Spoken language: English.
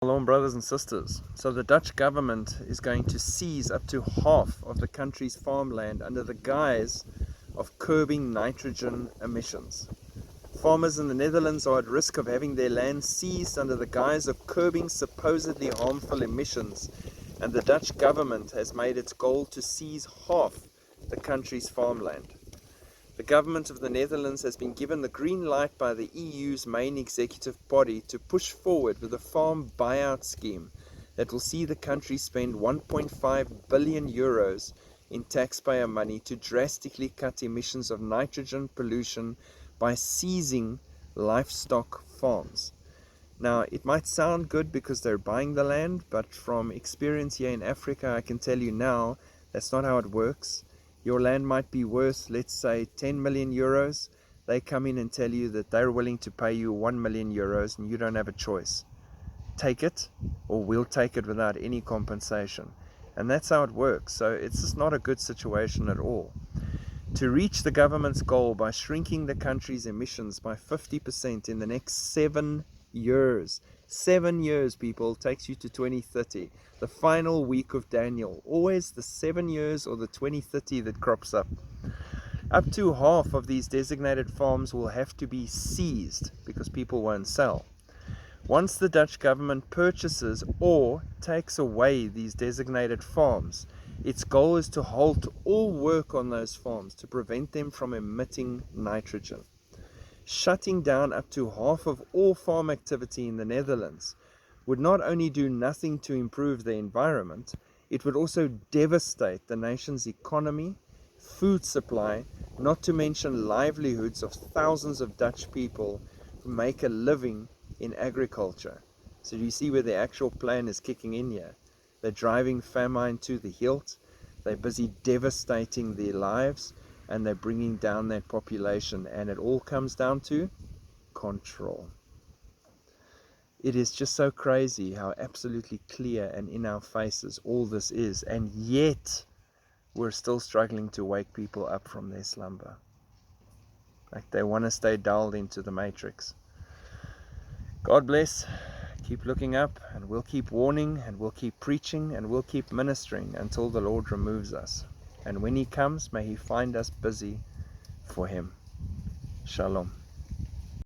Shalom, brothers and sisters. So the Dutch government is going to seize up to half of the country's farmland under the guise of curbing nitrogen emissions. Farmers in the Netherlands are at risk of having their land seized under the guise of curbing supposedly harmful emissions, and the Dutch government has made its goal to seize half the country's farmland. The government of the Netherlands has been given the green light by the EU's main executive body to push forward with a farm buyout scheme that will see the country spend 1.5 billion euros in taxpayer money to drastically cut emissions of nitrogen pollution by seizing livestock farms. Now, it might sound good because they're buying the land, but from experience here in Africa, I can tell you now that's not how it works. Your land might be worth, let's say, 10 million euros. They come in and tell you that they're willing to pay you 1 million euros and you don't have a choice. Take it, or we'll take it without any compensation. And that's how it works. So it's just not a good situation at all. To reach the government's goal by shrinking the country's emissions by 50% in the next 7 years. 7 years, people, takes you to 2030. The final week of Daniel. Always the 7 years or the 2030 that crops up. Up to half of these designated farms will have to be seized because people won't sell. Once the Dutch government purchases or takes away these designated farms, its goal is to halt all work on those farms to prevent them from emitting nitrogen. Shutting down up to half of all farm activity in the Netherlands would not only do nothing to improve the environment, it would also devastate the nation's economy, food supply, not to mention livelihoods of thousands of Dutch people who make a living in agriculture. So you see where the actual plan is kicking in here. They're driving famine to the hilt, they're busy devastating their lives, and they're bringing down that population, and it all comes down to control. It is just so crazy how absolutely clear and in our faces all this is, and yet we're still struggling to wake people up from their slumber. Like they want to stay dialed into the matrix. God bless. Keep looking up, and we'll keep warning, and we'll keep preaching, and we'll keep ministering until the Lord removes us. And when He comes, may He find us busy for Him. Shalom.